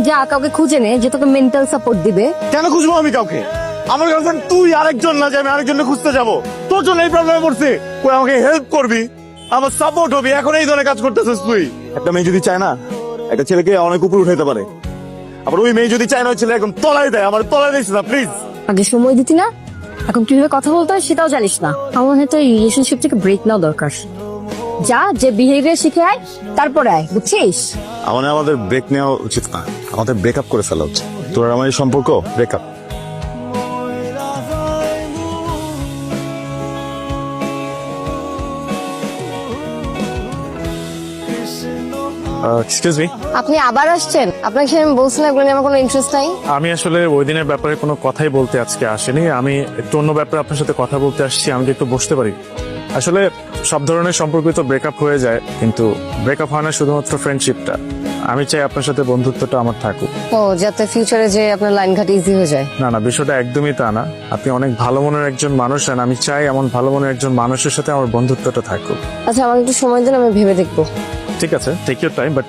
যা কাউকে খুঁজে নে যে তোকে মেন্টাল সাপোর্ট দিবে। কেন খুঁজবো আমি কাউকে? আমার গার্লফ্রেন্ড তুই, আরেকজন না যে আমি আরেকজনকে খুঁজতে যাবো? তোর জন্য এই প্রবলেমে পড়ছে, তুই আমাকে হেল্প করবি, আমার সাপোর্ট হবি, এখন এই ধরনের কাজ করতেছিস তুই। একটা মেয়ে যদি চায় না একটা ছেলেকে অনেক উপর উঠাইতে পারে, আবার ওই মেয়ে যদি চায় না ওই ছেলে একদম তলায় দেয়, আমার তলায় দিস না প্লিজ। আগে সময় দিতি না, এখন কিভাবে কথা বলতে হয় সেটাও জানিস না। আমার হয়তো এই রিলেশনশিপ থেকে ব্রেক নেওয়া দরকার। যা, যে বিহেভিয়ার শিখে আয়, তারপরে আয়, বুঝছিস? আমাদের ব্রেক নেওয়া উচিত না, আমাদের ব্রেকআপ করে ফেলা উচিত। তোর আর আমার এই সম্পর্ক ব্রেকআপ। এক্সকিউজ মি, আপনি আবার আসছেন? আপনাকে সে আমি বলছিলাম এগুলো নিয়ে আমার কোনো ইন্টারেস্ট নাই। আমি আসলে ওই দিনের ব্যাপারে কোনো কথাই বলতে আজকে আসিনি। আমি একটু অন্য ব্যাপারে আপনার সাথে কথা বলতে আসছি। আমি কি একটু বসতে পারি? আসলে সব ধরনের সম্পর্কই তো ব্রেকআপ হয়ে যায়, কিন্তু ব্রেকআপ হয় না শুধুমাত্র ফ্রেন্ডশিপটা। আমি চাই আপনার সাথে বন্ধুত্বটা আমার থাকুক। ও, যাতে ফিউচারে যে আপনার লাইন ঘাট ইজি হয়ে যায়। না না, বিষয়টা একদমই তা না। আপনি অনেক ভালো মনের একজন মানুষ, আর আমি চাই এমন ভালো মনের একজন মানুষের সাথে আমার বন্ধুত্বটা থাকুক। আচ্ছা, আমাকে একটু সময় দিন, আমি ভেবে দেখবো। ঠিক আছে, টেক ইউর টাইম। বাট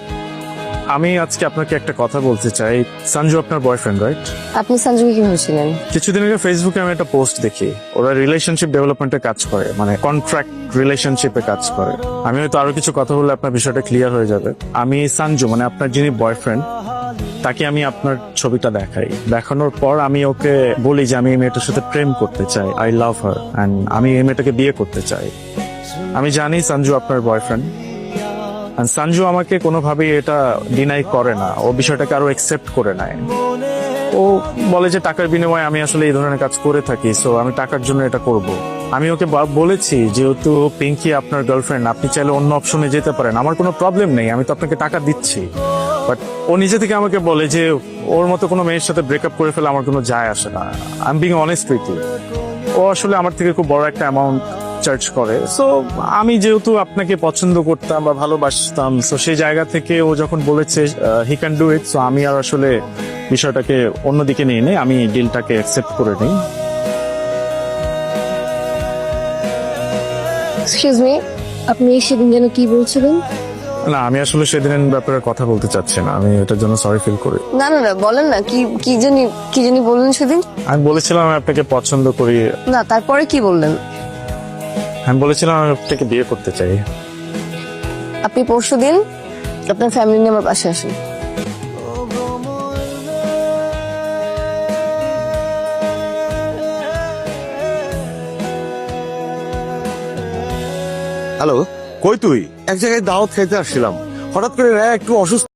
আমি আজকে আপনাকে একটা কথা বলতে চাই। সঞ্জু আপনার বয়ফ্রেন্ড, রাইট? আপনি সঞ্জুকে কিভাবে ছিলেন? কিছুদিন আগে ফেসবুকে আমি একটা পোস্ট দেখি, ওরা রিলেশনশিপ ডেভেলপমেন্টে কাজ করে, মানে কন্ট্রাক্ট রিলেশনশিপে কাজ করে। আমি হয়তো আরো কিছু কথা বললে আপনার বিষয়টা ক্লিয়ার হয়ে যাবে। আমি সঞ্জু, মানে আপনার যিনি বয়ফ্রেন্ড, তাকে আমি আপনার ছবিটা দেখাই। দেখানোর পর আমি ওকে বলি যে আমি এই মেয়েটার সাথে প্রেম করতে চাই, আই লাভ হার, এন্ড আমি এই মেয়েটাকে বিয়ে করতে চাই। আমি জানি সঞ্জু আপনার বয়ফ্রেন্ড, আর সঞ্জু আমাকে কোনোভাবেই এটা ডিনাই করে না, ও বিষয়টাকে আরো একসেপ্ট করে নেয়। ও বলে যে টাকার বিনিময়ে আমি আসলে এই ধরনের কাজ করে থাকি, সো আমি টাকার জন্য এটা করব। আমি ওকে বলেছি যেহেতু পিঙ্কি আপনার গার্লফ্রেন্ড, আপনি চাইলে অন্য অপশনে যেতে পারেন, আমার কোনো প্রবলেম নেই, আমি তো আপনাকে টাকা দিচ্ছি। বাট ও নিজে থেকে আমাকে বলে যে ওর মতো কোনো মেয়ের সাথে ব্রেকআপ করে ফেলে আমার কোনো যায় আসে না। I am being honest with you. ও আসলে আমার থেকে খুব বড় একটা অ্যামাউন্ট চার্জ করে। সো আমি যেহেতু আপনাকে পছন্দ করতাম বা ভালোবাসতাম, সো সেই জায়গা থেকে ও যখন বলেছে he can do it, so আমি আর আসলে বিষয়টাকে অন্যদিকে নিয়ে নেই, আমি ডিলটাকে অ্যাকসেপ্ট করে নিই। এক্সকিউজ মি, আপনি সেদিন যেন কি বলছিলেন? না, আমি আসলে সেদিনের ব্যাপারে কথা বলতে চাচ্ছি না, আমি এটার জন্য সরি ফিল করি। না না না, বলেন না, কি জানি বললেন সেদিন। আমি বলেছিলাম আমি আপনাকে পছন্দ করি। না, তারপরে কি বললেন? আমি বলেছিলাম আমি আপনাকে বিয়ে করতে চাই। আপনি পরশুদিন আপনার ফ্যামিলি নিয়ে আমার পাশে আসেন। হ্যালো, কই তুই? এক জায়গায় দাওয়াত খাইতে আসছিলাম, হঠাৎ করে একটু অসুস্থ